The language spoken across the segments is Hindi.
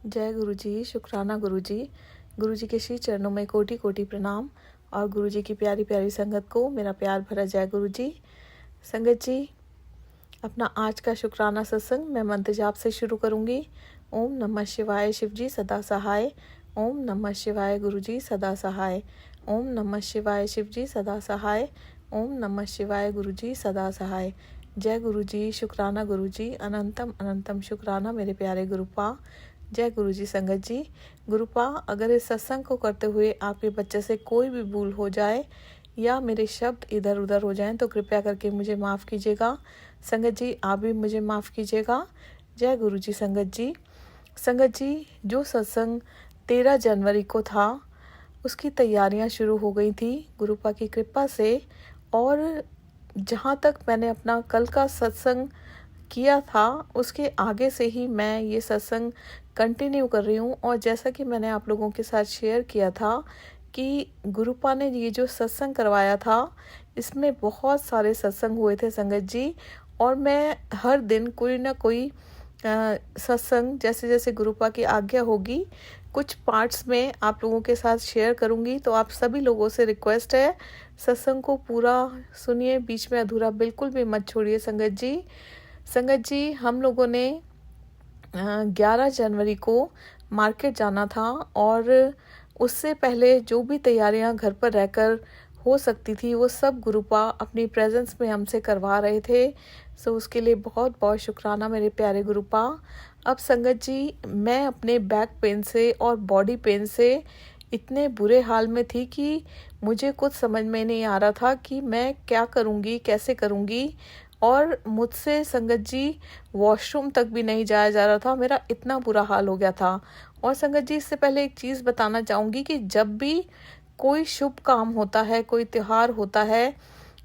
जय गुरु जी, शुक्राना गुरु जी। गुरु जी के श्री चरणों में कोटि कोटि प्रणाम और गुरु जी की प्यारी प्यारी संगत को मेरा प्यार भरा जय गुरु जी। संगत जी, अपना आज का शुक्राना सत्संग मैं मंत्र जाप से शुरू करूंगी। ओम नमः शिवाय शिव जी सदा सहाय। ओम नमः शिवाय गुरु जी सदा सहाय। ओम नमः शिवाय शिव जी सदा सहाय। ओम नमः शिवाय गुरु जी सदा सहाय। जय गुरु जी, शुक्राना गुरु जी, अनंतम अनंतम शुक्राना मेरे प्यारे गुरुपा। जय गुरु जी। संगत जी, गुरुपा, अगर इस सत्संग को करते हुए आपके बच्चे से कोई भी भूल हो जाए या मेरे शब्द इधर उधर हो जाएं तो कृपया करके मुझे माफ़ कीजिएगा। संगत जी, आप भी मुझे माफ़ कीजिएगा। जय गुरु जी। संगत जी, जो सत्संग 13 जनवरी को था उसकी तैयारियां शुरू हो गई थी गुरुपा की कृपा से, और जहाँ तक मैंने अपना कल का सत्संग किया था उसके आगे से ही मैं ये सत्संग कंटिन्यू कर रही हूँ। और जैसा कि मैंने आप लोगों के साथ शेयर किया था कि गुरुपा ने ये जो सत्संग करवाया था इसमें बहुत सारे सत्संग हुए थे संगत जी, और मैं हर दिन कोई ना कोई सत्संग जैसे जैसे गुरुपा की आज्ञा होगी कुछ पार्ट्स में आप लोगों के साथ शेयर करूंगी। तो आप सभी लोगों से रिक्वेस्ट है, सत्संग को पूरा सुनिए, बीच में अधूरा बिल्कुल भी मत छोड़िए। संगत जी, हम लोगों ने 11 जनवरी को मार्केट जाना था और उससे पहले जो भी तैयारियां घर पर रहकर हो सकती थी वो सब गुरुपा अपनी प्रेजेंस में हमसे करवा रहे थे। सो उसके लिए बहुत बहुत शुक्राना मेरे प्यारे गुरुपा। अब संगत जी, मैं अपने बैक पेन से और बॉडी पेन से इतने बुरे हाल में थी कि मुझे कुछ समझ में नहीं आ रहा था कि मैं क्या करूँगी, कैसे करूँगी। और मुझसे संगत जी वॉशरूम तक भी नहीं जाया जा रहा था, मेरा इतना बुरा हाल हो गया था। और संगत जी, इससे पहले एक चीज़ बताना चाहूँगी कि जब भी कोई शुभ काम होता है, कोई त्योहार होता है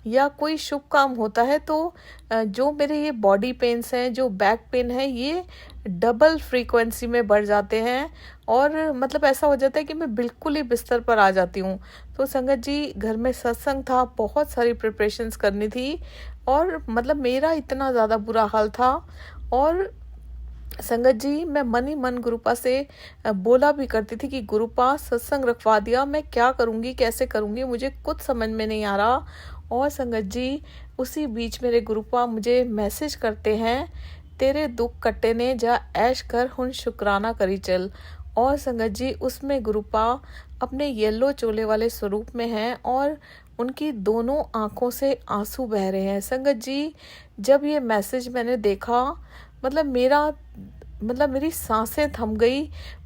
या कोई शुभ काम होता है तो जो मेरे ये बॉडी पेन्स हैं, जो बैक पेन है, ये डबल फ्रीक्वेंसी में बढ़ जाते हैं और मतलब ऐसा हो जाता है कि मैं बिल्कुल ही बिस्तर पर आ जाती हूँ। तो संगत जी, घर में सत्संग था, बहुत सारी प्रिपरेशंस करनी थी और मतलब मेरा इतना ज़्यादा बुरा हाल था। और संगत जी, मैं मन ही मन गुरुपा से बोला भी करती थी कि गुरुपा सत्संग रखवा दिया, मैं क्या करूँगी, कैसे करूँगी, मुझे कुछ समझ में नहीं आ रहा। और संगत जी, उसी बीच मेरे गुरुपा मुझे मैसेज करते हैं, तेरे दुख कट्टे ने जा ऐश कर हुन शुक्राना करी चल। और संगत जी, उसमें गुरुपा अपने येलो चोले वाले स्वरूप में हैं और उनकी दोनों आंखों से आंसू बह रहे हैं। संगत जी, जब ये मैसेज मैंने देखा मतलब मेरी सांसें थम गई।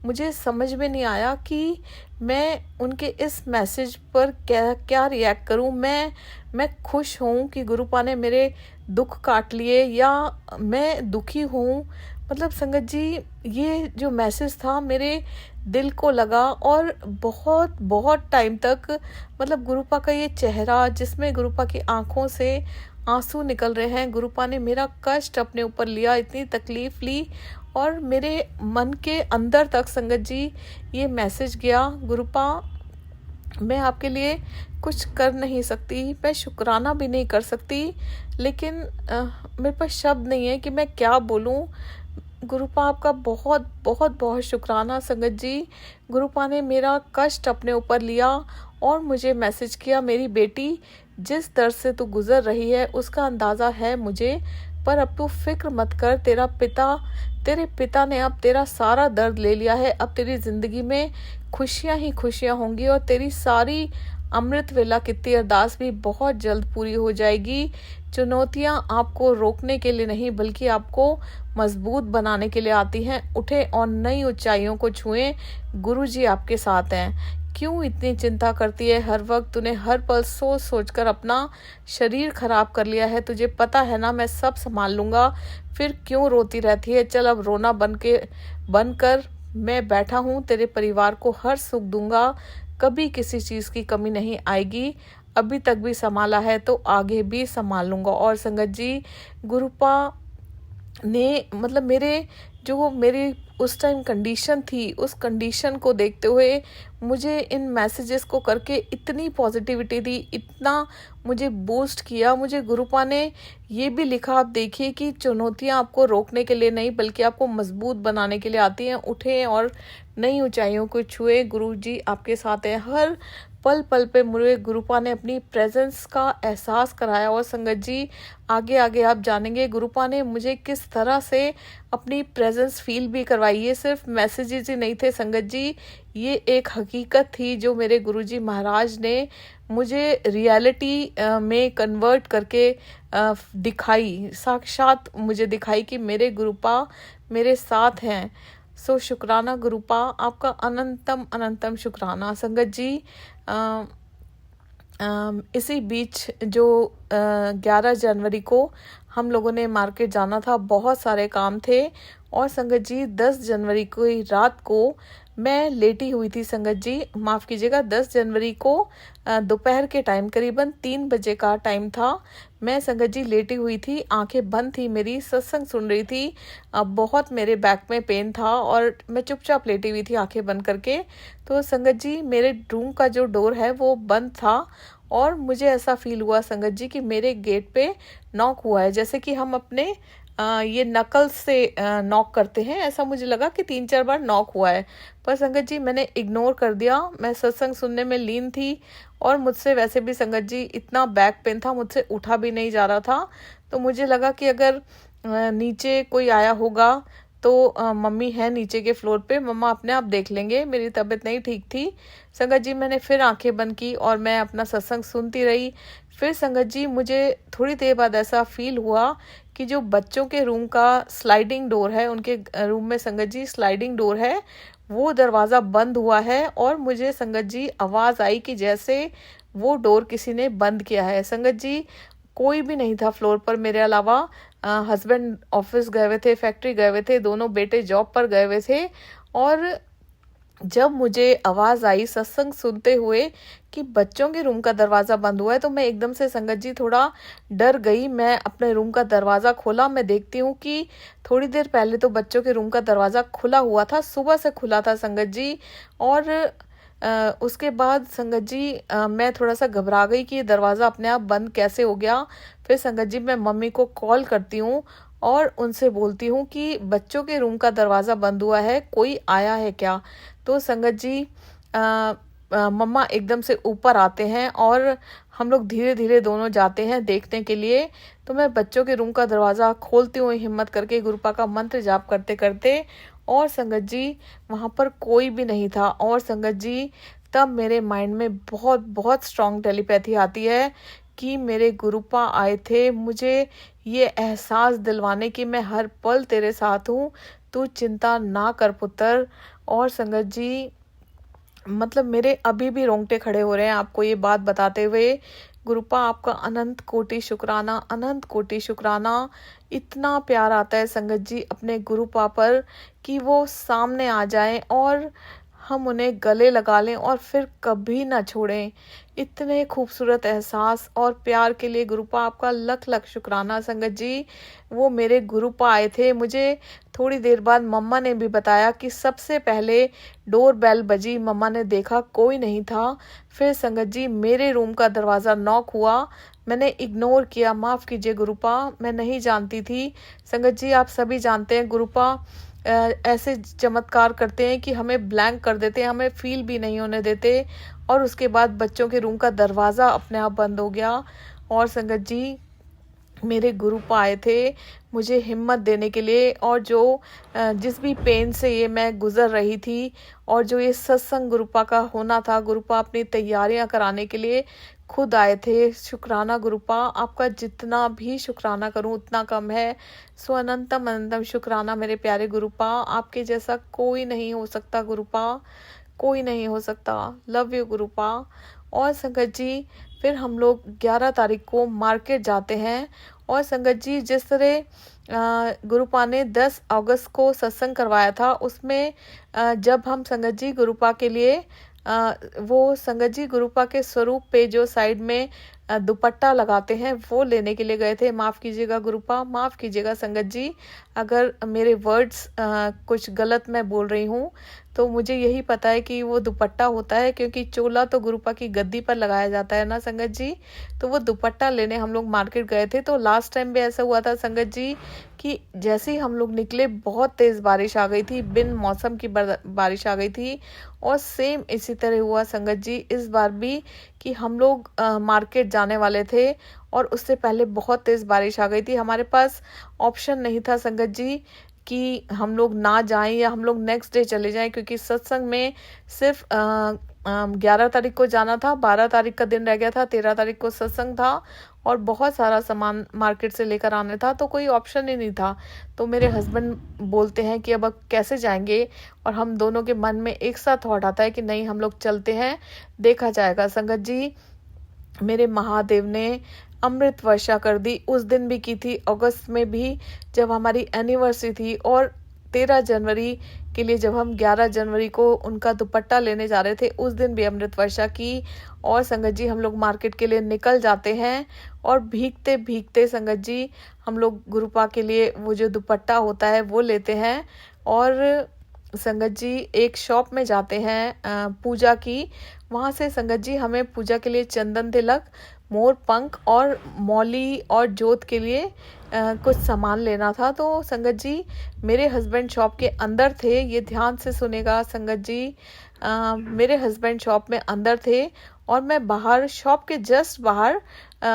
मुझे समझ में नहीं आया कि मैं उनके इस मैसेज पर क्या क्या रिएक्ट करूं। मैं खुश हूं कि गुरुपा ने मेरे दुख काट लिए या मैं दुखी हूं। मतलब संगत जी, ये जो मैसेज था मेरे दिल को लगा और बहुत बहुत टाइम तक मतलब गुरुपा का ये चेहरा जिसमें गुरुपा की आंखों से आंसू निकल रहे हैं, गुरुपा ने मेरा कष्ट अपने ऊपर लिया, इतनी तकलीफ ली और मेरे मन के अंदर तक संगत जी ये मैसेज गया, गुरुपा मैं आपके लिए कुछ कर नहीं सकती, मैं शुक्राना भी नहीं कर सकती, लेकिन मेरे पास शब्द नहीं है कि मैं क्या बोलूं। गुरुपा आपका बहुत बहुत बहुत शुक्राना संगत जी। गुरुपा ने मेरा कष्ट अपने ऊपर लिया और मुझे मैसेज किया, मेरी बेटी जिस दर्द से तू गुजर रही है उसका अंदाज़ा है मुझे, पर अब तू फिक्र मत कर, तेरे पिता ने अब तेरा सारा दर्द ले लिया है। अब तेरी ज़िंदगी में खुशियाँ ही खुशियाँ होंगी और तेरी सारी अमृत वेला कितनी अरदास भी बहुत जल्द पूरी हो जाएगी। चुनौतियाँ आपको रोकने के लिए नहीं बल्कि आपको मजबूत बनाने के लिए आती हैं। उठें और नई ऊंचाइयों को छुएं, गुरुजी आपके साथ हैं। क्यों इतनी चिंता करती है हर वक्त? तूने हर पल सोच सोच कर अपना शरीर खराब कर लिया है, तुझे पता है ना मैं सब संभाल लूँगा, फिर क्यों रोती रहती है? चल अब रोना बंद कर, मैं बैठा हूँ, तेरे परिवार को हर सुख दूंगा, कभी किसी चीज़ की कमी नहीं आएगी, अभी तक भी संभाला है तो आगे भी संभाल लूँगा। और संगत जी, गुरुपा ने मतलब मेरी उस टाइम कंडीशन थी, उस कंडीशन को देखते हुए मुझे इन मैसेजेस को करके इतनी पॉजिटिविटी दी, इतना मुझे बूस्ट किया। मुझे गुरुपा ने ये भी लिखा, आप देखिए कि चुनौतियां आपको रोकने के लिए नहीं बल्कि आपको मजबूत बनाने के लिए आती हैं। उठें और नई ऊंचाइयों को छुए, गुरु जी आपके साथ हैं। हर पल पल पे मुझे गुरुपा ने अपनी प्रेजेंस का एहसास कराया। और संगत जी आगे आगे आप जानेंगे गुरुपा ने मुझे किस तरह से अपनी प्रेजेंस फील भी करवाई। ये सिर्फ मैसेजेस ही नहीं थे संगत जी, ये एक हकीकत थी जो मेरे गुरुजी महाराज ने मुझे रियलिटी में कन्वर्ट करके दिखाई, साक्षात मुझे दिखाई कि मेरे गुरुपा मेरे साथ हैं। सो शुक्राना गुरुपा, आपका अनंतम अनंतम शुक्राना। संगत जी इसी बीच जो 11 जनवरी को हम लोगों ने मार्केट जाना था, बहुत सारे काम थे। और संगत जी 10 जनवरी की रात को मैं लेटी हुई थी। संगत जी माफ़ कीजिएगा, 10 जनवरी को दोपहर के टाइम करीबन 3 बजे का टाइम था। मैं संगत जी लेटी हुई थी, आंखें बंद थी मेरी, सत्संग सुन रही थी। बहुत मेरे बैक में पेन था और मैं चुपचाप लेटी हुई थी आंखें बंद करके। तो संगत जी मेरे रूम का जो डोर है वो बंद था और मुझे ऐसा फील हुआ संगत जी कि मेरे गेट पे नॉक हुआ है, जैसे कि हम अपने ये नकल से नॉक करते हैं। ऐसा मुझे लगा कि 3-4 बार नॉक हुआ है, पर संगत जी मैंने इग्नोर कर दिया। मैं सत्संग सुनने में लीन थी और मुझसे वैसे भी संगत जी इतना बैक पेन था, मुझसे उठा भी नहीं जा रहा था। तो मुझे लगा कि अगर नीचे कोई आया होगा तो मम्मी है नीचे के फ्लोर पे, मम्मा अपने आप देख लेंगे, मेरी तबीयत नहीं ठीक थी। संगत जी मैंने फिर आंखें बंद की और मैं अपना सत्संग सुनती रही। फिर संगत जी मुझे थोड़ी देर बाद ऐसा फील हुआ कि जो बच्चों के रूम का स्लाइडिंग डोर है, उनके रूम में संगत जी स्लाइडिंग डोर है, वो दरवाज़ा बंद हुआ है। और मुझे संगत जी आवाज़ आई कि जैसे वो डोर किसी ने बंद किया है। संगत जी कोई भी नहीं था फ्लोर पर मेरे अलावा। हस्बैंड ऑफिस गए हुए थे, फैक्ट्री गए हुए थे, दोनों बेटे जॉब पर गए हुए थे। और जब मुझे आवाज़ आई सत्संग सुनते हुए कि बच्चों के रूम का दरवाज़ा बंद हुआ है, तो मैं एकदम से संगत जी थोड़ा डर गई। मैं अपने रूम का दरवाज़ा खोला, मैं देखती हूँ कि थोड़ी देर पहले तो बच्चों के रूम का दरवाज़ा खुला हुआ था, सुबह से खुला था संगत जी। और उसके बाद संगत जी मैं थोड़ा सा घबरा गई कि ये दरवाज़ा अपने आप बंद कैसे हो गया। फिर संगत जी मैं मम्मी को कॉल करती हूँ और उनसे बोलती हूँ कि बच्चों के रूम का दरवाज़ा बंद हुआ है, कोई आया है क्या। तो संगत जी मम्मा एकदम से ऊपर आते हैं और हम लोग धीरे धीरे दोनों जाते हैं देखने के लिए। तो मैं बच्चों के रूम का दरवाज़ा खोलती हूँ हिम्मत करके, गुरुपा का मंत्र जाप करते करते। और संगत जी वहाँ पर कोई भी नहीं था। और संगत जी तब मेरे माइंड में बहुत बहुत स्ट्रॉन्ग टेलीपैथी आती है कि मेरे गुरुपा आए थे मुझे ये एहसास दिलवाने की मैं हर पल तेरे साथ हूँ, तू चिंता ना कर पुत्र। और संगत जी मतलब मेरे अभी भी रोंगटे खड़े हो रहे हैं आपको ये बात बताते हुए। गुरुपा आपका अनंत कोटि शुक्राना, अनंत कोटि शुक्राना। इतना प्यार आता है संगत जी अपने गुरुपा पर कि वो सामने आ जाएं और हम उन्हें गले लगा लें और फिर कभी ना छोड़ें। इतने खूबसूरत एहसास और प्यार के लिए गुरुपा आपका लख लख शुक्राना संगत जी। वो मेरे गुरुपा आए थे। मुझे थोड़ी देर बाद मम्मा ने भी बताया कि सबसे पहले डोर बेल बजी, मम्मा ने देखा कोई नहीं था। फिर संगत जी मेरे रूम का दरवाज़ा नॉक हुआ, मैंने इग्नोर किया, माफ़ कीजिए गुरुपा, मैं नहीं जानती थी। संगत जी आप सभी जानते हैं गुरुपा ऐसे चमत्कार करते हैं कि हमें ब्लैंक कर देते हैं, हमें फील भी नहीं होने देते। और उसके बाद बच्चों के रूम का दरवाज़ा अपने आप बंद हो गया। और संगत जी मेरे गुरुपा आए थे मुझे हिम्मत देने के लिए। और जो जिस भी पेन से ये मैं गुज़र रही थी और जो ये सत्संग गुरुपा का होना था, गुरुपा अपनी तैयारियां कराने के लिए खुद आए थे। शुक्राना गुरुपा, आपका जितना भी शुक्राना करूं उतना कम है। सो अनंतम अनंतम शुक्राना मेरे प्यारे गुरुपा, आपके जैसा कोई नहीं हो सकता गुरुपा, कोई नहीं हो सकता। Love you गुरुपा। और संगत जी फिर हम लोग 11 तारीख को मार्केट जाते हैं। और संगत जी जिस तरह गुरुपा ने 10 अगस्त को सत्संग करवाया था, उसमें जब हम संगत जी गुरुपा के लिए वो संगत जी गुरुपा के स्वरूप पे जो साइड में दुपट्टा लगाते हैं वो लेने के लिए गए थे। माफ़ कीजिएगा गुरुपा, माफ़ कीजिएगा संगत जी अगर मेरे वर्ड्स कुछ गलत मैं बोल रही हूँ, तो मुझे यही पता है कि वो दुपट्टा होता है, क्योंकि चोला तो गुरुपा की गद्दी पर लगाया जाता है ना संगत जी। तो वो दुपट्टा लेने हम लोग मार्केट गए थे। तो लास्ट टाइम भी ऐसा हुआ था संगत जी कि जैसे ही हम लोग निकले बहुत तेज़ बारिश आ गई थी, बिन मौसम की बारिश आ गई थी। और सेम इसी तरह हुआ संगत जी इस बार भी कि हम लोग मार्केट जाने वाले थे और उससे पहले बहुत तेज़ बारिश आ गई थी। हमारे पास ऑप्शन नहीं था संगत जी कि हम लोग ना जाएं या हम लोग नेक्स्ट डे चले जाएं, क्योंकि सत्संग में सिर्फ 11 तारीख को जाना था, 12 तारीख का दिन रह गया था, 13 तारीख को सत्संग था और बहुत सारा सामान मार्केट से लेकर आने था, तो कोई ऑप्शन ही नहीं था। तो मेरे हस्बैंड बोलते हैं कि अब कैसे जाएंगे, और हम दोनों के मन में एक साथ थॉट आता है कि नहीं हम लोग चलते हैं, देखा जाएगा। संगत जी मेरे महादेव ने अमृत वर्षा कर दी, उस दिन भी की थी, अगस्त में भी जब हमारी एनिवर्सरी थी, और 13 जनवरी के लिए जब हम 11 जनवरी को उनका दुपट्टा लेने जा रहे थे उस दिन भी अमृत वर्षा की। और संगत जी हम लोग मार्केट के लिए निकल जाते हैं और भीगते भीगते संगत जी हम लोग गुरुपा के लिए वो जो दुपट्टा होता है वो लेते हैं। और संगत जी एक शॉप में जाते हैं पूजा की, वहाँ से संगत जी हमें पूजा के लिए चंदन तिलक, मोर पंख और मौली और जोत के लिए कुछ सामान लेना था। तो संगत जी मेरे हस्बैंड शॉप के अंदर थे, ये ध्यान से सुनेगा संगत जी, मेरे हस्बैंड शॉप में अंदर थे और मैं बाहर शॉप के जस्ट बाहर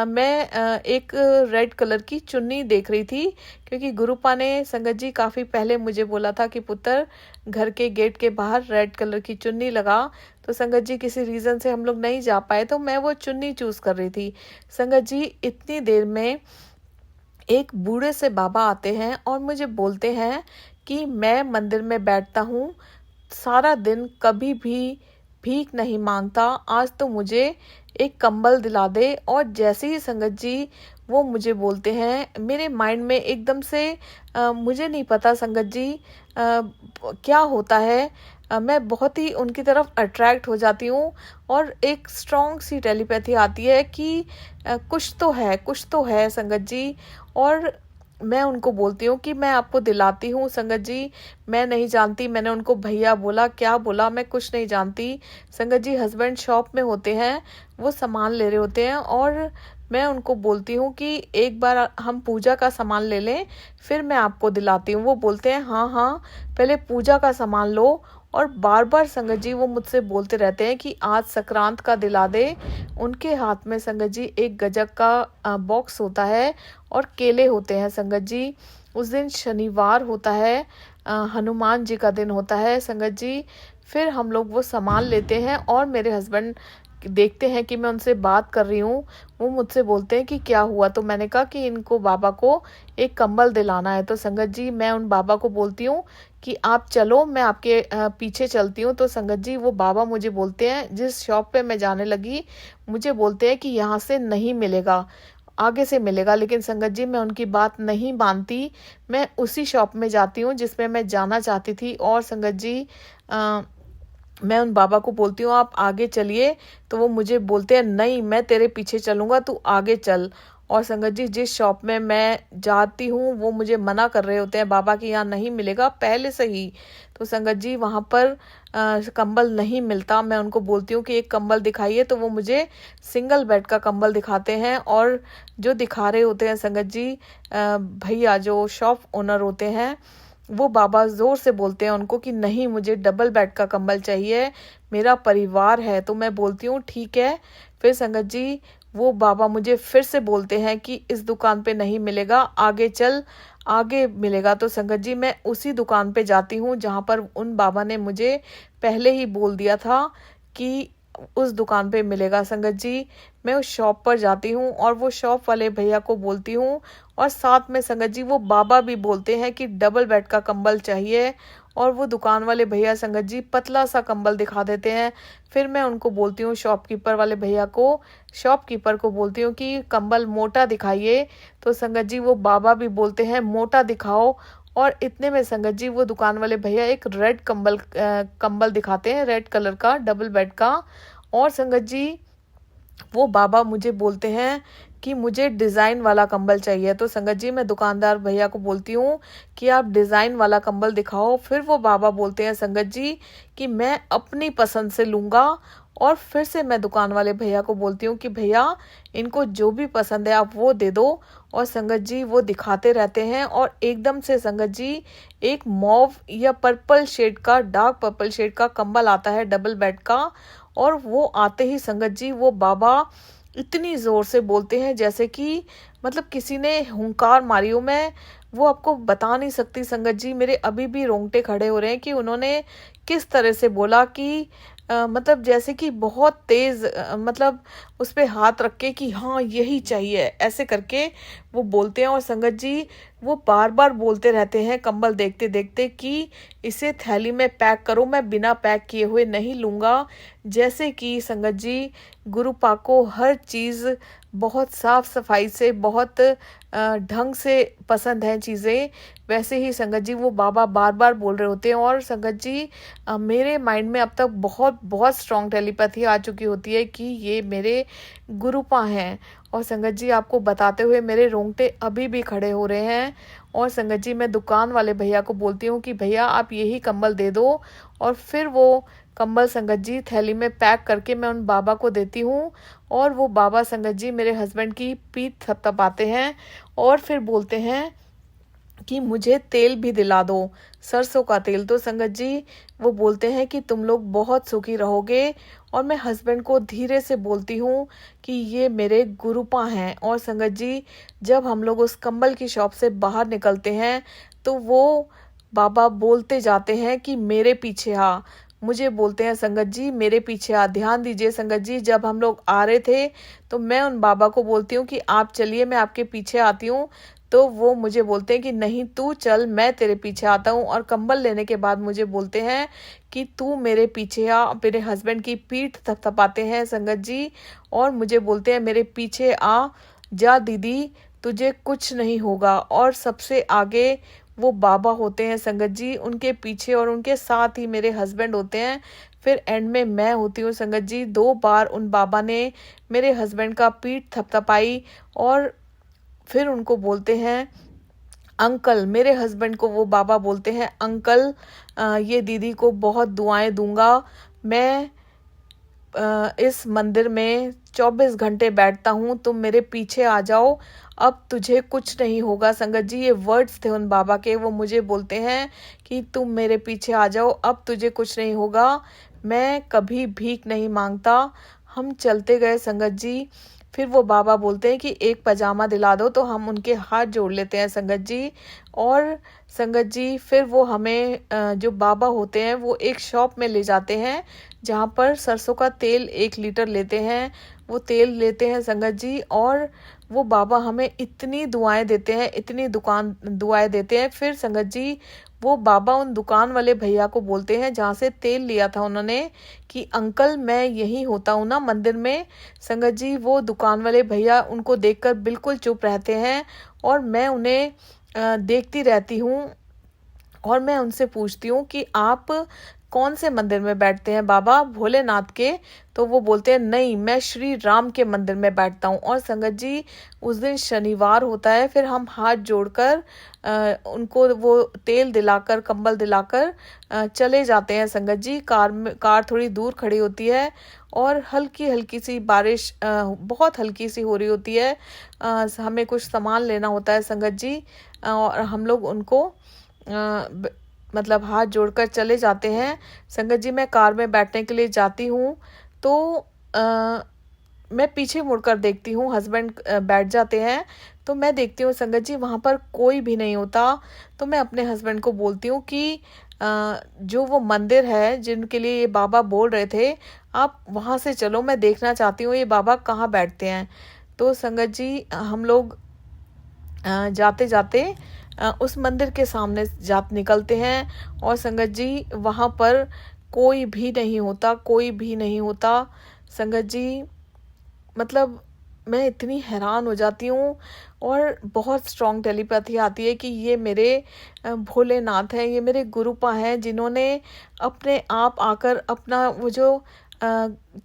मैं एक रेड कलर की चुन्नी देख रही थी, क्योंकि गुरुपा ने संगत जी काफ़ी पहले मुझे बोला था कि पुत्र घर के गेट के बाहर रेड कलर की चुन्नी लगा। तो संगत जी किसी रीज़न से हम लोग नहीं जा पाए, तो मैं वो चुन्नी चूज़ कर रही थी। संगत जी इतनी देर में एक बूढ़े से बाबा आते हैं और मुझे बोलते हैं कि मैं मंदिर में बैठता हूँ सारा दिन, कभी भी भीख नहीं मांगता, आज तो मुझे एक कंबल दिला दे। और जैसे ही संगत जी वो मुझे बोलते हैं, मेरे माइंड में एकदम से मुझे नहीं पता संगत जी क्या होता है, मैं बहुत ही उनकी तरफ अट्रैक्ट हो जाती हूँ और एक स्ट्रॉन्ग सी टेलीपैथी आती है कि कुछ तो है संगत जी। और मैं उनको बोलती हूँ कि मैं आपको दिलाती हूँ संगत जी, मैं नहीं जानती, मैंने उनको भैया बोला, क्या बोला, मैं कुछ नहीं जानती। संगत जी हस्बैंड शॉप में होते हैं, वो सामान ले रहे होते हैं और मैं उनको बोलती हूँ कि एक बार हम पूजा का सामान ले लें फिर मैं आपको दिलाती हूँ। वो बोलते हैं हाँ हाँ पहले पूजा का सामान लो। और बार बार संगत जी वो मुझसे बोलते रहते हैं कि आज संक्रांत का दिला दे। उनके हाथ में संगत जी एक गजक का बॉक्स होता है और केले होते हैं संगत जी। उस दिन शनिवार होता है, हनुमान जी का दिन होता है संगत जी। फिर हम लोग वो सामान लेते हैं और मेरे हस्बैंड देखते हैं कि मैं उनसे बात कर रही हूँ, वो मुझसे बोलते हैं कि क्या हुआ। तो मैंने कहा कि इनको बाबा को एक कंबल दिलाना है। तो संगत जी मैं उन बाबा को बोलती हूँ कि आप चलो, मैं आपके पीछे चलती हूँ। तो संगत जी वो बाबा मुझे बोलते हैं, जिस शॉप पे मैं जाने लगी मुझे बोलते हैं कि यहाँ से नहीं मिलेगा, आगे से मिलेगा। लेकिन संगत जी मैं उनकी बात नहीं मानती, मैं उसी शॉप में जाती हूँ जिसमें मैं जाना चाहती थी। और संगत जी मैं उन बाबा को बोलती हूँ आप आगे चलिए, तो वो मुझे बोलते हैं नहीं मैं तेरे पीछे चलूँगा, तू आगे चल। और संगत जी जिस शॉप में मैं जाती हूँ वो मुझे मना कर रहे होते हैं, बाबा की यहाँ नहीं मिलेगा पहले से ही। तो संगत जी वहाँ पर कंबल नहीं मिलता। मैं उनको बोलती हूँ कि एक कंबल दिखाइए, तो वो मुझे सिंगल बेड का कंबल दिखाते हैं। और जो दिखा रहे होते हैं संगत जी भैया जो शॉप ओनर होते हैं, वो बाबा जोर से बोलते हैं उनको कि नहीं मुझे डबल बेड का कंबल चाहिए, मेरा परिवार है। तो मैं बोलती हूँ ठीक है। फिर संगत जी वो बाबा मुझे फिर से बोलते हैं कि इस दुकान पे नहीं मिलेगा, आगे चल, आगे मिलेगा। तो संगत जी मैं उसी दुकान पे जाती हूँ जहाँ पर उन बाबा ने मुझे पहले ही बोल दिया था कि उस दुकान पे मिलेगा। संगत जी मैं उस शॉप पर जाती हूँ और वो शॉप वाले भैया को बोलती हूँ, और साथ में संगत जी वो बाबा भी बोलते हैं कि डबल बेड का कंबल चाहिए। और वो दुकान वाले भैया संगत जी पतला सा कंबल दिखा देते हैं। फिर मैं उनको बोलती हूँ शॉपकीपर वाले भैया को, शॉपकीपर को बोलती हूँ कि कंबल मोटा दिखाइए। तो संगत जी वो बाबा भी बोलते हैं मोटा दिखाओ। और इतने में संगत जी वो दुकान वाले भैया एक रेड कंबल दिखाते हैं, रेड कलर का डबल बेड का। और संगत जी वो बाबा मुझे बोलते हैं कि मुझे डिज़ाइन वाला कंबल चाहिए। तो संगत जी मैं दुकानदार भैया को बोलती हूँ कि आप डिज़ाइन वाला कंबल दिखाओ। फिर वो बाबा बोलते हैं संगत जी कि मैं अपनी पसंद से लूँगा। और फिर से मैं दुकान वाले भैया को बोलती हूँ कि भैया इनको जो भी पसंद है आप वो दे दो। और संगत जी वो दिखाते रहते हैं और एकदम से संगत जी एक मॉव या पर्पल शेड का, डार्क पर्पल शेड का कंबल आता है डबल बेड का। और वो आते ही संगत जी वो बाबा इतनी जोर से बोलते हैं जैसे कि मतलब किसी ने हुंकार मारी हो। मैं वो आपको बता नहीं सकती संगत जी, मेरे अभी भी रोंगटे खड़े हो रहे हैं कि उन्होंने किस तरह से बोला कि मतलब जैसे कि बहुत तेज मतलब उस पे हाथ रख के कि हाँ यही चाहिए ऐसे करके वो बोलते हैं। और संगत जी वो बार बार बोलते रहते हैं कंबल देखते देखते कि इसे थैली में पैक करो, मैं बिना पैक किए हुए नहीं लूँगा। जैसे कि संगत जी गुरु पाक को हर चीज़ बहुत साफ सफाई से, बहुत ढंग से पसंद है चीज़ें, वैसे ही संगत जी वो बाबा बार बार बोल रहे होते हैं। और संगत जी मेरे माइंड में अब तक बहुत बहुत स्ट्रॉन्ग टेलीपैथी आ चुकी होती है कि ये मेरे गुरुपा हैं। और संगत जी आपको बताते हुए मेरे रोंगटे अभी भी खड़े हो रहे हैं। और संगत जी मैं दुकान वाले भैया को बोलती हूँ कि भैया आप यही कंबल दे दो। और फिर वो कंबल संगत जी थैली में पैक करके मैं उन बाबा को देती हूँ। और वो बाबा संगत जी मेरे हस्बैंड की पीठ थपथपाते हैं और फिर बोलते हैं कि मुझे तेल भी दिला दो, सरसों का तेल। तो संगत जी वो बोलते हैं कि तुम लोग बहुत सुखी रहोगे। और मैं हस्बैंड को धीरे से बोलती हूँ कि ये मेरे गुरुपा हैं। और संगत जी जब हम लोग उस कंबल की शॉप से बाहर निकलते हैं तो वो बाबा बोलते जाते हैं कि मेरे पीछे आ। मुझे बोलते हैं संगत जी मेरे पीछे आ। ध्यान दीजिए संगत जी, जब हम लोग आ रहे थे तो मैं उन बाबा को बोलती हूँ कि आप चलिए मैं आपके पीछे आती हूँ। तो वो मुझे बोलते हैं कि नहीं तू चल, मैं तेरे पीछे आता हूँ। और कंबल लेने के बाद मुझे बोलते हैं कि तू मेरे पीछे आ। मेरे हस्बैंड की पीठ थपथपाते हैं संगत जी और मुझे बोलते हैं मेरे पीछे आ, जा दीदी तुझे कुछ नहीं होगा। और सबसे आगे वो बाबा होते हैं संगत जी, उनके पीछे और उनके साथ ही मेरे हस्बैंड होते हैं। फिर एंड में मैं होती हूँ संगत जी। 2 बार उन बाबा ने मेरे हस्बैंड का पीठ थपथपाई और फिर उनको बोलते हैं अंकल। मेरे हस्बैंड को वो बाबा बोलते हैं अंकल, ये दीदी को बहुत दुआएं दूंगा। मैं इस मंदिर में 24 घंटे बैठता हूँ, तुम मेरे पीछे आ जाओ, अब तुझे कुछ नहीं होगा। संगत जी ये वर्ड्स थे उन बाबा के, वो मुझे बोलते हैं कि तुम मेरे पीछे आ जाओ, अब तुझे कुछ नहीं होगा। मैं कभी भीख नहीं मांगता। हम चलते गए संगत जी। फिर वो बाबा बोलते हैं कि एक पजामा दिला दो, तो हम उनके हाथ जोड़ लेते हैं संगत जी। और संगत जी फिर वो हमें जो बाबा होते हैं वो एक शॉप में ले जाते हैं जहाँ पर सरसों का तेल 1 लीटर लेते हैं। वो तेल लेते हैं संगत जी और वो बाबा हमें इतनी दुआएं देते हैं, इतनी दुआएं देते हैं। फिर संगत जी वो बाबा उन दुकान वाले भैया को बोलते हैं जहाँ से तेल लिया था उन्होंने कि अंकल मैं यहीं होता हूँ ना मंदिर में। संगत जी वो दुकान वाले भैया उनको देखकर बिल्कुल चुप रहते हैं और मैं उन्हें देखती रहती हूँ। और मैं उनसे पूछती हूँ कि आप कौन से मंदिर में बैठते हैं बाबा, भोलेनाथ के? तो वो बोलते हैं नहीं, मैं श्री राम के मंदिर में बैठता हूँ। और संगत जी उस दिन शनिवार होता है। फिर हम हाथ जोड़कर उनको वो तेल दिलाकर, कंबल दिलाकर चले जाते हैं संगत जी। कार थोड़ी दूर खड़ी होती है और हल्की हल्की सी बारिश बहुत हल्की सी हो रही होती है। हमें कुछ सामान लेना होता है संगत जी और हम लोग उनको मतलब हाथ जोड़कर चले जाते हैं। संगत जी मैं कार में बैठने के लिए जाती हूँ तो मैं पीछे मुड़कर देखती हूँ, हस्बैंड बैठ जाते हैं तो मैं देखती हूँ संगत जी वहाँ पर कोई भी नहीं होता। तो मैं अपने हस्बैंड को बोलती हूँ कि जो वो मंदिर है जिनके लिए ये बाबा बोल रहे थे, आप वहाँ से चलो, मैं देखना चाहती हूँ ये बाबा कहाँ बैठते हैं। तो संगत जी हम लोग जाते जाते उस मंदिर के सामने निकलते हैं और संगत जी वहाँ पर कोई भी नहीं होता, कोई भी नहीं होता। संगत जी मतलब मैं इतनी हैरान हो जाती हूँ और बहुत स्ट्रॉन्ग टेलीपैथी आती है कि ये मेरे भोलेनाथ हैं, ये मेरे गुरुपा हैं जिन्होंने अपने आप आकर अपना वो जो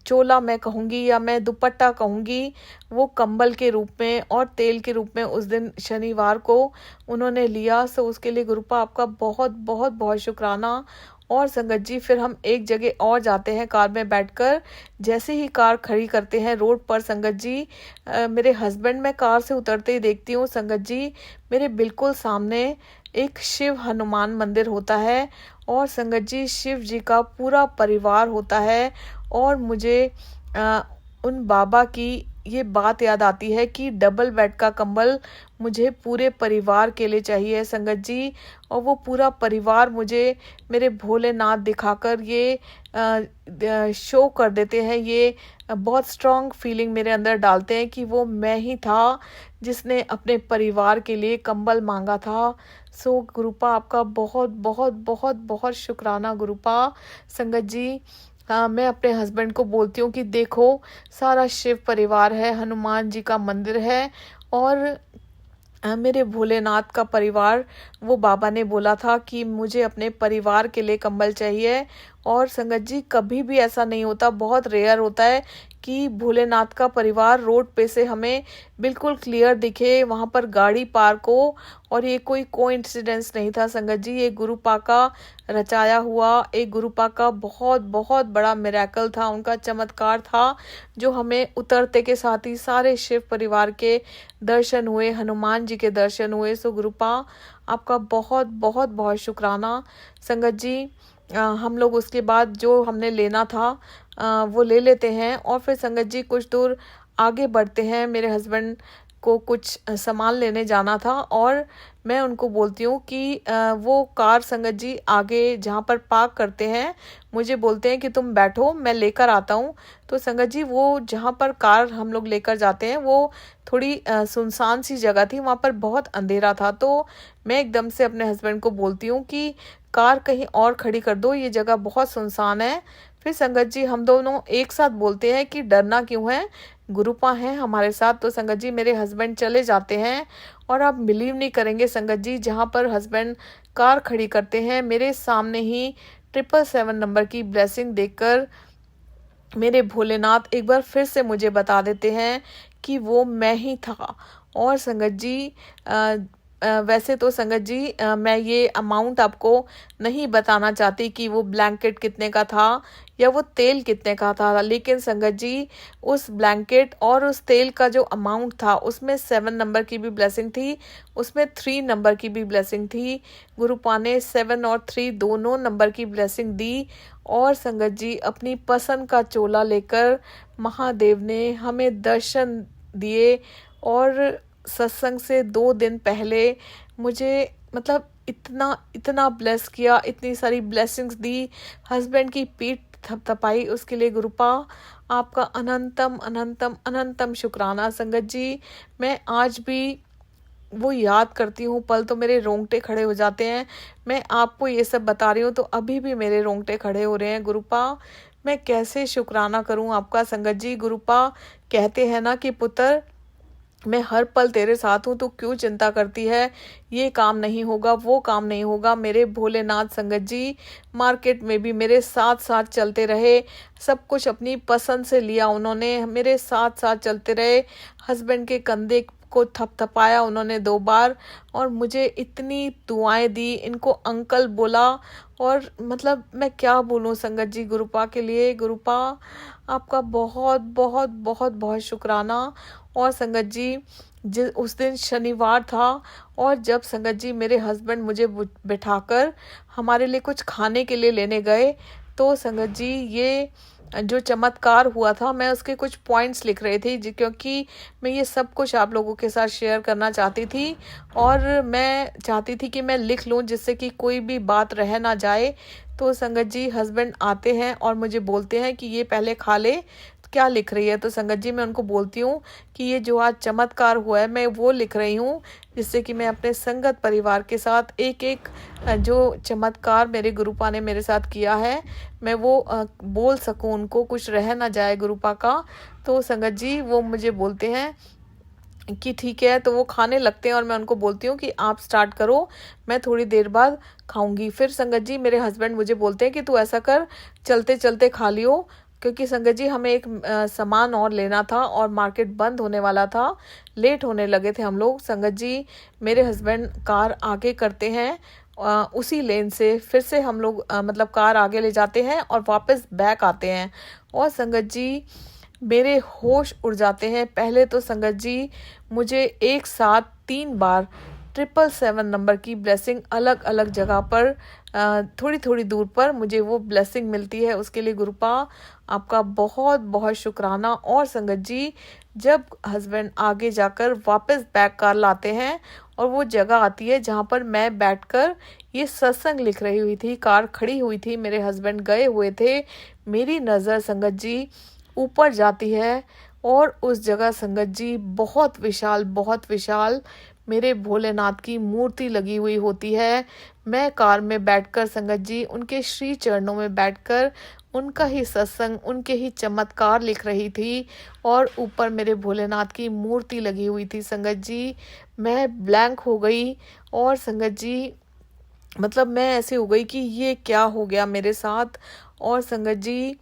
चोला मैं कहूँगी या मैं दुपट्टा कहूँगी, वो कंबल के रूप में और तेल के रूप में उस दिन शनिवार को उन्होंने लिया। सो उसके लिए गुरुपा आपका बहुत बहुत बहुत शुक्राना। और संगत जी फिर हम एक जगह और जाते हैं कार में बैठकर। जैसे ही कार खड़ी करते हैं रोड पर संगत जी, मेरे हस्बैंड मैं कार से उतरते ही देखती हूँ संगत जी, मेरे बिल्कुल सामने एक शिव हनुमान मंदिर होता है और संगत जी शिव जी का पूरा परिवार होता है। और मुझे उन बाबा की ये बात याद आती है कि डबल बेड का कंबल मुझे पूरे परिवार के लिए चाहिए संगत जी। और वो पूरा परिवार मुझे मेरे भोलेनाथ दिखाकर ये शो कर देते हैं, ये बहुत स्ट्रॉन्ग फीलिंग मेरे अंदर डालते हैं कि वो मैं ही था जिसने अपने परिवार के लिए कंबल मांगा था। सो गुरुपा आपका बहुत बहुत बहुत बहुत शुक्राना गुरुपा। संगत जी मैं अपने हस्बैंड को बोलती हूँ कि देखो सारा शिव परिवार है, हनुमान जी का मंदिर है और मेरे भोलेनाथ का परिवार, वो बाबा ने बोला था कि मुझे अपने परिवार के लिए कंबल चाहिए। और संगत जी कभी भी ऐसा नहीं होता, बहुत रेयर होता है कि भोलेनाथ का परिवार रोड पे से हमें बिल्कुल क्लियर दिखे, वहाँ पर गाड़ी पार्क हो। और ये कोई कोइंसिडेंस नहीं था संगत जी, ये गुरुपा का रचाया हुआ, एक गुरुपा का बहुत बहुत बड़ा मिरेकल था, उनका चमत्कार था जो हमें उतरते के साथ ही सारे शिव परिवार के दर्शन हुए, हनुमान जी के दर्शन हुए। सो गुरुपा आपका बहुत बहुत बहुत शुक्राना। संगत जी हम लोग उसके बाद जो हमने लेना था वो ले लेते हैं और फिर संगत जी कुछ दूर आगे बढ़ते हैं। मेरे हस्बैंड को कुछ सामान लेने जाना था और मैं उनको बोलती हूँ कि वो कार संगत जी आगे जहाँ पर पार्क करते हैं, मुझे बोलते हैं कि तुम बैठो मैं लेकर आता हूँ। तो संगत जी वो जहाँ पर कार हम लोग लेकर जाते हैं वो थोड़ी सुनसान सी जगह थी, वहाँ पर बहुत अंधेरा था। तो मैं एकदम से अपने हस्बैंड को बोलती हूँ कि कार कहीं और खड़ी कर दो, ये जगह बहुत सुनसान है। फिर संगत जी हम दोनों एक साथ बोलते हैं कि डरना क्यों है, गुरुपा हैं हमारे साथ। तो संगत जी मेरे हस्बैंड चले जाते हैं और आप बिलीव नहीं करेंगे संगत जी, जहाँ पर हस्बैंड कार खड़ी करते हैं मेरे सामने ही 777 नंबर की ब्लेसिंग देखकर मेरे भोलेनाथ एक बार फिर से मुझे बता देते हैं कि वो मैं ही था। और संगत जी वैसे तो संगत जी मैं ये अमाउंट आपको नहीं बताना चाहती कि वो ब्लैंकेट कितने का था या वो तेल कितने का था, लेकिन संगत जी उस ब्लैंकेट और उस तेल का जो अमाउंट था उसमें 7 नंबर की भी ब्लेसिंग थी, उसमें 3 नंबर की भी ब्लेसिंग थी। गुरुपा ने 7 और 3 दोनों नंबर की ब्लेसिंग दी। और संगत जी अपनी पसंद का चोला लेकर महादेव ने हमें दर्शन दिए। और सत्संग से 2 दिन पहले मुझे मतलब इतना इतना ब्लेस किया, इतनी सारी ब्लेसिंग्स दी, हस्बैंड की पीठ थपथपाई, उसके लिए गुरुपा आपका अनंतम अनंतम अनंतम शुक्राना। संगत जी मैं आज भी वो याद करती हूँ पल तो मेरे रोंगटे खड़े हो जाते हैं। मैं आपको ये सब बता रही हूँ तो अभी भी मेरे रोंगटे खड़े हो रहे हैं। गुरुपा मैं कैसे शुक्राना करूँ आपका संगत जी। गुरुपा कहते हैं ना कि पुत्र मैं हर पल तेरे साथ हूँ, तो क्यों चिंता करती है, ये काम नहीं होगा वो काम नहीं होगा। मेरे भोलेनाथ संगत जी मार्केट में भी मेरे साथ साथ चलते रहे, सब कुछ अपनी पसंद से लिया उन्होंने, मेरे साथ साथ चलते रहे। हस्बैंड के कंधे को थपथपाया उन्होंने 2 बार और मुझे इतनी दुआएं दी, इनको अंकल बोला। और मतलब मैं क्या बोलूँ संगत जी गुरुपा के लिए। गुरुपा आपका बहुत बहुत बहुत बहुत शुक्राना। और संगत जी उस दिन शनिवार था और जब संगत जी मेरे हस्बैंड मुझे बिठाकर हमारे लिए कुछ खाने के लिए लेने गए, तो संगत जी ये जो चमत्कार हुआ था मैं उसके कुछ पॉइंट्स लिख रही थी क्योंकि मैं ये सब कुछ आप लोगों के साथ शेयर करना चाहती थी और मैं चाहती थी कि मैं लिख लूँ जिससे कि कोई भी बात रह ना जाए। तो संगत जी हस्बैंड आते हैं और मुझे बोलते हैं कि ये पहले खा ले, क्या लिख रही है। तो संगत जी मैं उनको बोलती हूँ कि ये जो आज चमत्कार हुआ है मैं वो लिख रही हूँ, जिससे कि मैं अपने संगत परिवार के साथ एक एक जो चमत्कार मेरे गुरुपा ने मेरे साथ किया है मैं वो बोल सकूँ, उनको कुछ रह ना जाए गुरुपा का। तो संगत जी वो मुझे बोलते हैं कि ठीक है, तो वो खाने लगते हैं और मैं उनको बोलती हूँ कि आप स्टार्ट करो, मैं थोड़ी देर बाद खाऊंगी। फिर संगत जी मेरे हस्बैंड मुझे बोलते हैं कि तू ऐसा कर, चलते चलते खा लियो, क्योंकि संगत जी हमें एक सामान और लेना था और मार्केट बंद होने वाला था, लेट होने लगे थे हम लोग। संगत जी मेरे हस्बैंड कार आगे करते हैं, उसी लेन से फिर से हम लोग मतलब कार आगे ले जाते हैं और वापस बैक आते हैं। और संगत जी मेरे होश उड़ जाते हैं। पहले तो संगत जी मुझे एक साथ 3 बार 777 नंबर की ब्लेसिंग अलग अलग जगह पर थोड़ी थोड़ी दूर पर मुझे वो ब्लेसिंग मिलती है। उसके लिए गुरुपा आपका बहुत बहुत शुक्राना। और संगत जी जब हस्बैंड आगे जाकर वापस बैक कार लाते हैं और वो जगह आती है जहाँ पर मैं बैठकर ये सत्संग लिख रही हुई थी, कार खड़ी हुई थी, मेरे हस्बैंड गए हुए थे, मेरी नज़र संगत जी ऊपर जाती है और उस जगह संगत जी बहुत विशाल मेरे भोलेनाथ की मूर्ति लगी हुई होती है। मैं कार में बैठकर संगत जी उनके श्री चरणों में बैठकर उनका ही सत्संग, उनके ही चमत्कार लिख रही थी और ऊपर मेरे भोलेनाथ की मूर्ति लगी हुई थी। संगत जी मैं ब्लैंक हो गई और संगत जी मतलब मैं ऐसे हो गई कि ये क्या हो गया मेरे साथ। और संगत जी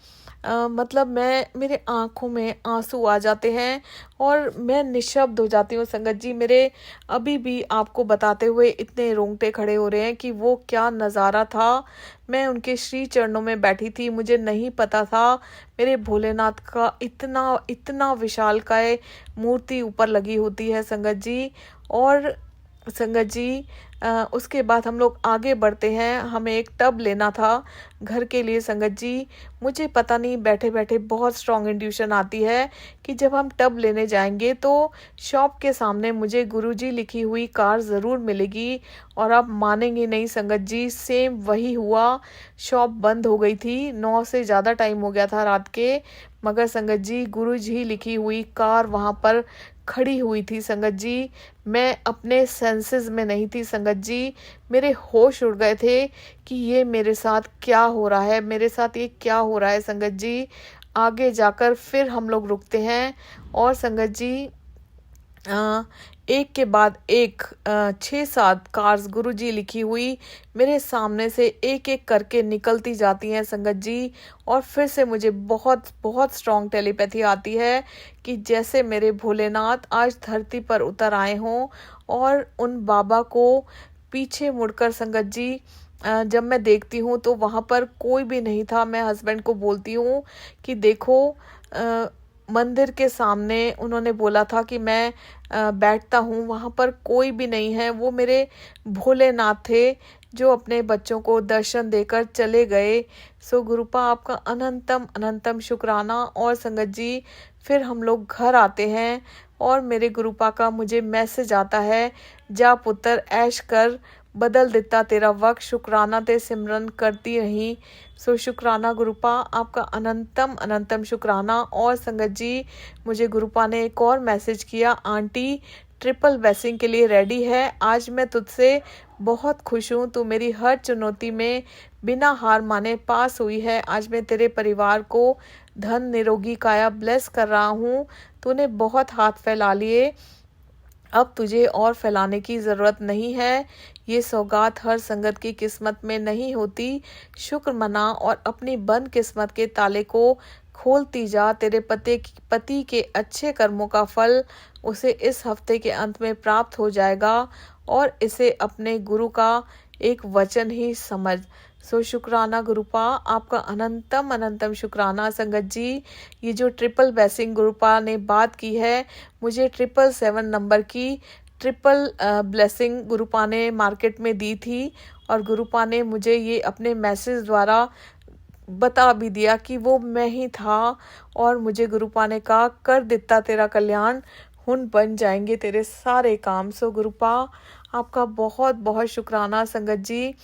मतलब मेरे आँखों में आंसू आ जाते हैं और मैं निशब्द हो जाती हूँ। संगत जी मेरे अभी भी आपको बताते हुए इतने रोंगटे खड़े हो रहे हैं कि वो क्या नज़ारा था। मैं उनके श्री चरणों में बैठी थी, मुझे नहीं पता था मेरे भोलेनाथ का इतना विशालकाय मूर्ति ऊपर लगी होती है संगत जी। और संगत जी उसके बाद हम लोग आगे बढ़ते हैं। हमें एक टब लेना था घर के लिए। संगत जी मुझे पता नहीं बैठे बैठे बहुत स्ट्रॉन्ग इंट्यूशन आती है कि जब हम टब लेने जाएंगे तो शॉप के सामने मुझे गुरुजी लिखी हुई कार ज़रूर मिलेगी। और आप मानेंगे नहीं संगत जी, सेम वही हुआ। शॉप बंद हो गई थी, 9 से ज़्यादा टाइम हो गया था रात के, मगर संगत जी गुरुजी लिखी हुई कार वहाँ पर खड़ी हुई थी। संगत जी मैं अपने सेंसेस में नहीं थी। संगत जी मेरे होश उड़ गए थे कि ये मेरे साथ क्या हो रहा है, मेरे साथ ये क्या हो रहा है। संगत जी आगे जाकर फिर हम लोग रुकते हैं और संगत जी एक के बाद एक 6-7 कार्स गुरुजी लिखी हुई मेरे सामने से एक एक करके निकलती जाती हैं संगत जी। और फिर से मुझे बहुत स्ट्रॉन्ग टेलीपैथी आती है कि जैसे मेरे भोलेनाथ आज धरती पर उतर आए हों। और उन बाबा को पीछे मुड़कर संगत जी जब मैं देखती हूँ तो वहाँ पर कोई भी नहीं था। मैं हस्बैंड को बोलती हूँ कि देखो मंदिर के सामने उन्होंने बोला था कि मैं बैठता हूँ, वहाँ पर कोई भी नहीं है। वो मेरे भोलेनाथ थे जो अपने बच्चों को दर्शन देकर चले गए। सो गुरुपा आपका अनंतम शुक्राना। और संगत जी फिर हम लोग घर आते हैं और मेरे गुरुपा का मुझे मैसेज आता है, जा पुत्र ऐश कर, बदल देता तेरा वक्त, शुक्राना ते सिमरन करती रही। सो शुक्राना गुरुपा आपका अनंतम शुक्राना। और संगत जी मुझे गुरुपा ने एक और मैसेज किया, आंटी ट्रिपल ब्लेसिंग के लिए रेडी है। आज मैं तुझसे बहुत खुश हूँ, तू मेरी हर चुनौती में बिना हार माने पास हुई है। आज मैं तेरे परिवार को धन निरोगी काया ब्लेस कर रहा हूँ। तूने बहुत हाथ फैला लिए, अब तुझे और फैलाने की ज़रूरत नहीं है। ये सौगात हर संगत की किस्मत में नहीं होती। शुक्र मना और अपनी बंद किस्मत के ताले को खोलती जा। तेरे पति के अच्छे कर्मों का फल उसे इस हफ्ते के अंत में प्राप्त हो जाएगा और इसे अपने गुरु का एक वचन ही समझ। सो शुक्राना गुरुपा आपका अनंतम शुक्राना। संगत जी ये जो ट्रिपल ब्लेसिंग गुरुपा ने बात की है, मुझे 777 नंबर की ट्रिपल ब्लेसिंग गुरुपा ने मार्केट में दी थी और गुरुपा ने मुझे ये अपने मैसेज द्वारा बता भी दिया कि वो मैं ही था। और मुझे गुरुपा ने कहा, कर दिता तेरा कल्याण, हुन बन जाएंगे तेरे सारे काम। सो गुरुपा आपका बहुत शुक्राना। संगत जी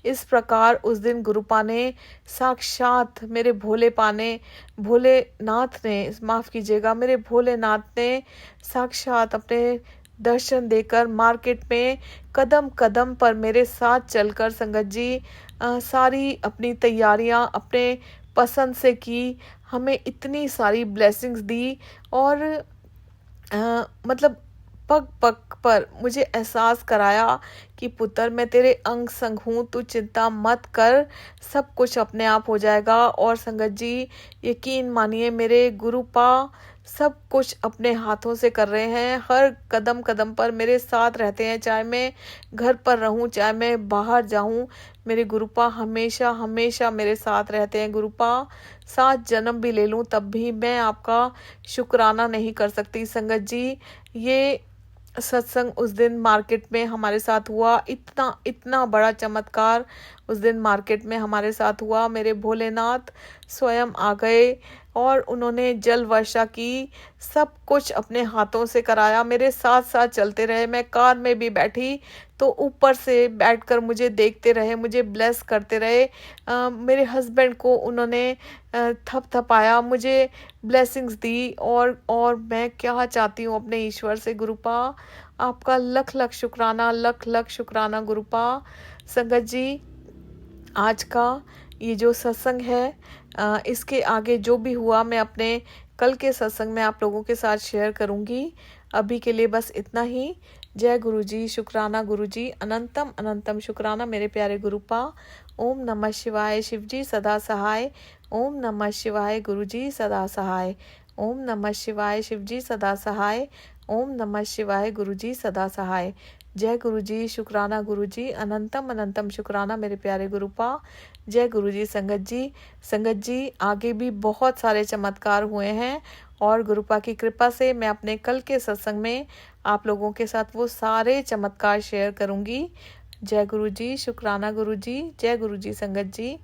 इस प्रकार उस दिन गुरुपा ने साक्षात मेरे भोलेनाथ ने माफ़ कीजिएगा, मेरे भोलेनाथ ने साक्षात अपने दर्शन देकर मार्केट में कदम कदम पर मेरे साथ चलकर संगत जी सारी अपनी तैयारियां अपने पसंद से की, हमें इतनी सारी ब्लेसिंग्स दी। और मतलब पग पग पर मुझे एहसास कराया कि पुत्र मैं तेरे अंग संग हूँ, तू चिंता मत कर, सब कुछ अपने आप हो जाएगा। और संगत जी, यकीन मानिए मेरे गुरुपा सब कुछ अपने हाथों से कर रहे हैं। हर कदम कदम पर मेरे साथ रहते हैं, चाहे मैं घर पर रहूं चाहे मैं बाहर जाऊं, मेरे गुरुपा हमेशा हमेशा मेरे साथ रहते हैं। गुरुपा 7 जन्म भी ले लूं तब भी मैं आपका शुक्राना नहीं कर सकती। संगत जी, ये सत्संग उस दिन मार्केट में हमारे साथ हुआ, इतना इतना बड़ा चमत्कार उस दिन मार्केट में हमारे साथ हुआ। मेरे भोलेनाथ स्वयं आ गए और उन्होंने जल वर्षा की, सब कुछ अपने हाथों से कराया, मेरे साथ साथ चलते रहे। मैं कार में भी बैठी तो ऊपर से बैठकर मुझे देखते रहे, मुझे ब्लेस करते रहे। मेरे हस्बैंड को उन्होंने थपथपाया, मुझे ब्लेसिंग्स दी। और मैं क्या चाहती हूँ अपने ईश्वर से, गुरुपा आपका लख लख शुक्राना, लख लख शुक्राना गुरुपा। संगत जी, आज का ये जो सत्संग है, इसके आगे जो भी हुआ मैं अपने कल के सत्संग में आप लोगों के साथ शेयर करूंगी। अभी के लिए बस इतना ही। जय गुरु जी, शुक्राना गुरु जी, अनंतम अनंतम शुक्राना मेरे प्यारे गुरुपा। ओम नमः शिवाय, शिव जी सदा सहाय। ओम नमः शिवाय, गुरु जी सदा सहाय। ओम नमः शिवाय, शिव जी सदा सहाय। ओम नमः शिवाय, गुरु जी सदा सहाय। जय गुरु जी, शुक्राना गुरु जी, अनंतम अनंतम शुक्राना मेरे प्यारे गुरुपा। जय गुरु जी। संगत जी, आगे भी बहुत सारे चमत्कार हुए हैं और गुरुपा की कृपा से मैं अपने कल के सत्संग में आप लोगों के साथ वो सारे चमत्कार शेयर करूंगी। जय गुरु जी, शुक्राना गुरु जी, जय गुरु जी। संगत जी।